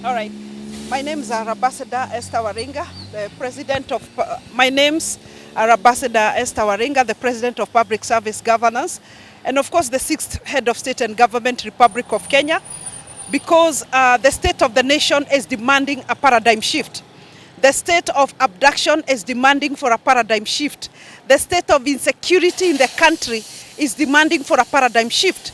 All right. My name is Ambassador Esther Waringa, the president of. My name's Ambassador Esther Waringa, the president of Public Service Governance, and of course the sixth head of state and government, Republic of Kenya, because the state of the nation is demanding a paradigm shift. The state of abduction is demanding for a paradigm shift. The state of insecurity in the country is demanding for a paradigm shift.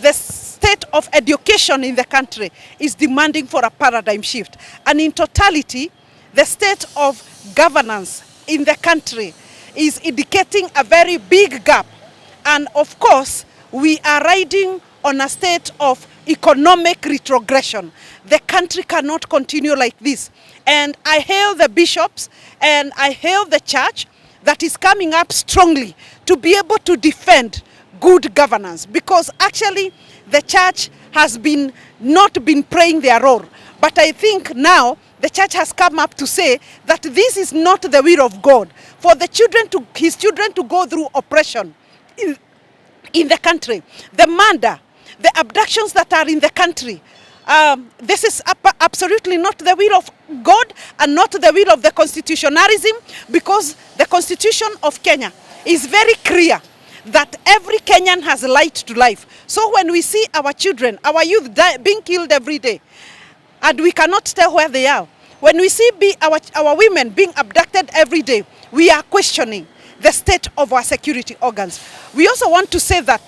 The state of education in the country is demanding for a paradigm shift. And in totality, the state of governance in the country is indicating a very big gap. And of course, we are riding on a state of economic retrogression. The country cannot continue like this. And I hail the bishops and I hail the church that is coming up strongly to be able to defend good governance, because actually the church has not been playing their role. But I think now the church has come up to say that this is not the will of God for his children to go through oppression in the country. The murder, the abductions that are in the country, this is absolutely not the will of God and not the will of the constitutionalism, because the Constitution of Kenya is very clear that every Kenyan has a right to life. So when we see our children, our youth being killed every day, and we cannot tell where they are, when we see our women being abducted every day, we are questioning the state of our security organs. We also want to say that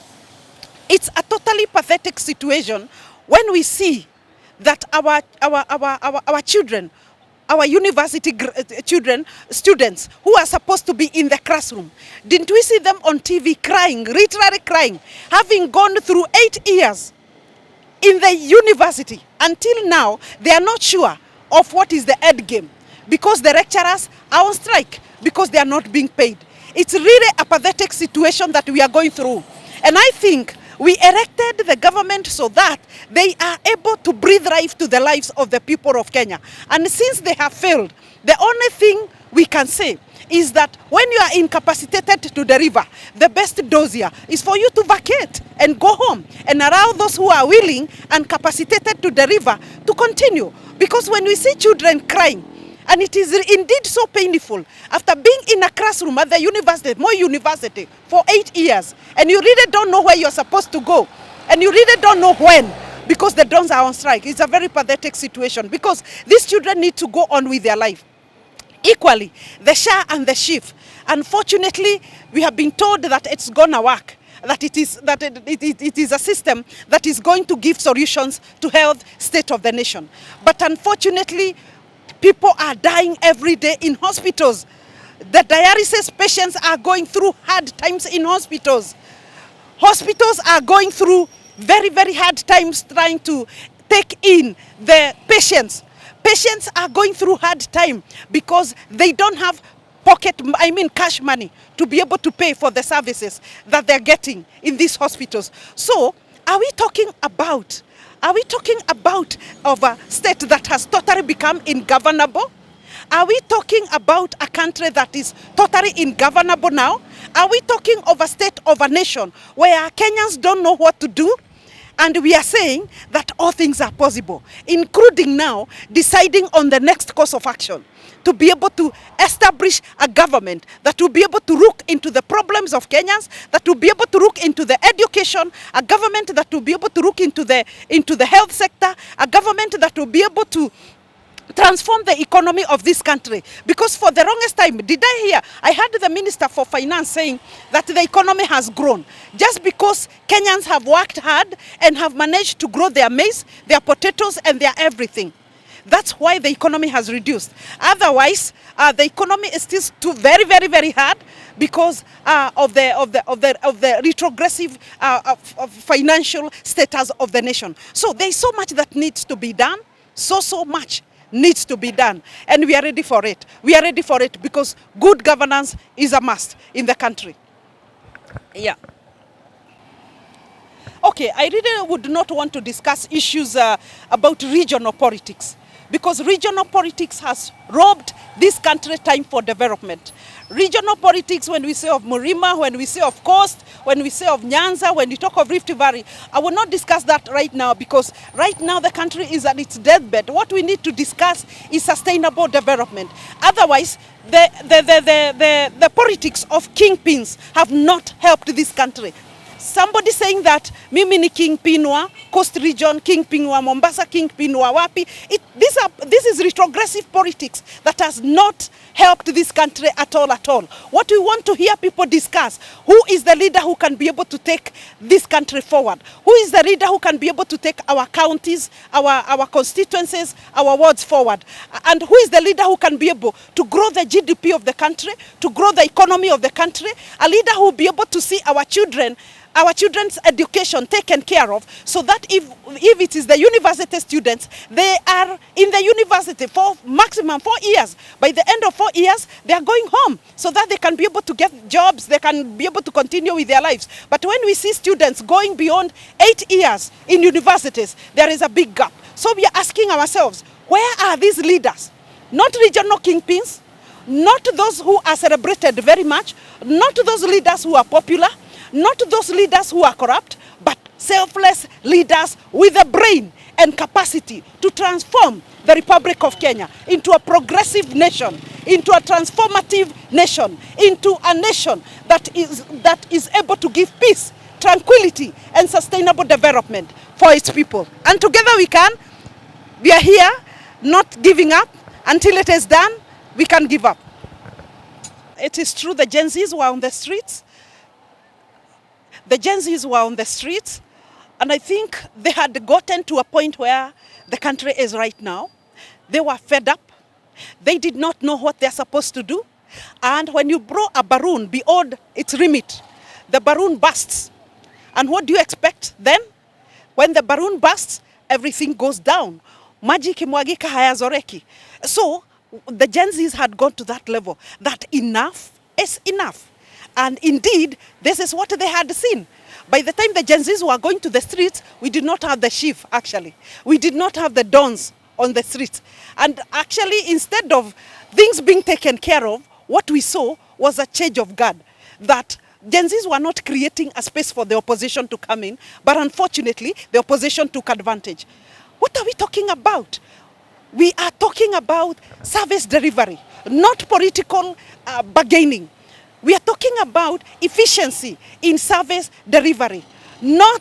it's a totally pathetic situation when we see that our children, our university students who are supposed to be in the classroom, didn't we see them on TV crying, literally crying, having gone through 8 years in the university? Until now, they are not sure of what is the end game, because the lecturers are on strike, because they are not being paid. It's really a pathetic situation that we are going through. And I think we elected the government so that they are able to breathe life to the lives of the people of Kenya. And since they have failed, the only thing we can say is that when you are incapacitated to deliver, the best dossier is for you to vacate and go home and allow those who are willing and capacitated to deliver to continue. Because when we see children crying, and it is indeed so painful, after being in a classroom at the university for 8 years, and you really don't know where you're supposed to go, and you really don't know when, because the dons are on strike. It's a very pathetic situation, because these children need to go on with their life. Equally, the Shah and the Chief, unfortunately, we have been told that it's gonna work, that it is a system that is going to give solutions to health state of the nation. But unfortunately, people are dying every day in hospitals. The dialysis patients are going through hard times in hospitals. Hospitals are going through very, very hard times trying to take in the patients. Patients are going through hard time because they don't have cash money to be able to pay for the services that they're getting in these hospitals. So, are we talking about a state that has totally become ungovernable? Are we talking about a country that is totally ungovernable now? Are we talking of a state of a nation where Kenyans don't know what to do? And we are saying that all things are possible, including now deciding on the next course of action, to be able to establish a government that will be able to look into the problems of Kenyans, that will be able to look into the education, a government that will be able to look into the health sector, a government that will be able to transform the economy of this country. Because for the longest time, I heard the Minister for Finance saying that the economy has grown just because Kenyans have worked hard and have managed to grow their maize, their potatoes, and their everything. That's why the economy has reduced. Otherwise, the economy is still very, very, very hard because of the retrogressive financial status of the nation. So there is so much that needs to be done. So much needs to be done, and we are ready for it. We are ready for it because good governance is a must in the country. Yeah. Okay, I really would not want to discuss issues about regional politics, because regional politics has robbed this country time for development. Regional politics, when we say of Murima, when we say of Coast, when we say of Nyanza, when we talk of Rift Valley, I will not discuss that right now, because right now the country is at its deathbed. What we need to discuss is sustainable development. Otherwise, the politics of kingpins have not helped this country. Somebody saying that mimi ni kingpin wa Coast Region, kingpin wa Mombasa, kingpin wa wapi. This is retrogressive politics that has not helped this country at all. What we want to hear people discuss, who is the leader who can be able to take this country forward? Who is the leader who can be able to take our counties, our constituencies, our wards forward? And who is the leader who can be able to grow the GDP of the country, to grow the economy of the country? A leader who will be able to see our children's education taken care of, so that if it is the university students, they are in the university for maximum 4 years. By the end of 4 years, they are going home, so that they can be able to get jobs, they can be able to continue with their lives. But when we see students going beyond 8 years in universities, there is a big gap. So we are asking ourselves, where are these leaders? Not regional kingpins, not those who are celebrated very much, not those leaders who are popular, not those leaders who are corrupt, but selfless leaders with a brain and capacity to transform the Republic of Kenya into a progressive nation, into a transformative nation, into a nation that is able to give peace, tranquility, and sustainable development for its people. And together we can. We are here, not giving up. Until it is done, we can't give up. It is true the Gen Zs were on the streets. The Gen Zs were on the streets, and I think they had gotten to a point where the country is right now. They were fed up. They did not know what they're supposed to do. And when you blow a balloon beyond its limit, the balloon bursts. And what do you expect then? When the balloon bursts, everything goes down. Maji kimwagika hayazoreki. So the Gen Zs had gone to that level, that enough is enough. And indeed, this is what they had seen. By the time the Gen Zs were going to the streets, we did not have the chief, actually. We did not have the dons on the streets. And actually, instead of things being taken care of, what we saw was a change of guard. That Gen Zs were not creating a space for the opposition to come in, but unfortunately, the opposition took advantage. What are we talking about? We are talking about service delivery, not political bargaining. We are talking about efficiency in service delivery, we are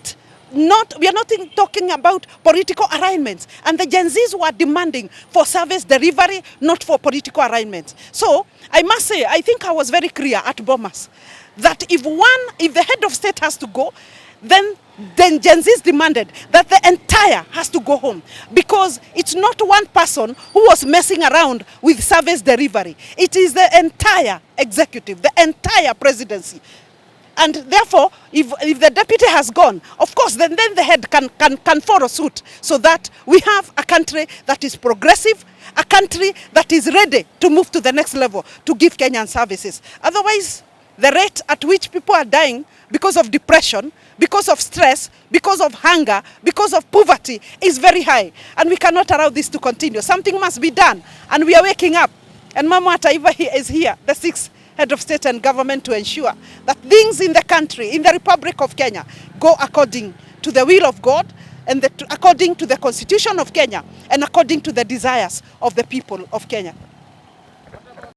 not talking about political arrangements. And the Gen Zs were demanding for service delivery, not for political arrangements. So I must say, I think I was very clear at Bomas that if the head of state has to go, then Gen Zs demanded that the entire has to go home, because it's not one person who was messing around with service delivery. It is the entire executive, the entire presidency. And therefore, if the deputy has gone, of course, then the head can follow suit, so that we have a country that is progressive, a country that is ready to move to the next level, to give Kenyan services. Otherwise, the rate at which people are dying because of depression, because of stress, because of hunger, because of poverty is very high. And we cannot allow this to continue. Something must be done. And we are waking up. And Mama Taiva is here, the sixth head of state and government, to ensure that things in the country, in the Republic of Kenya, go according to the will of God, and according to the Constitution of Kenya, and according to the desires of the people of Kenya.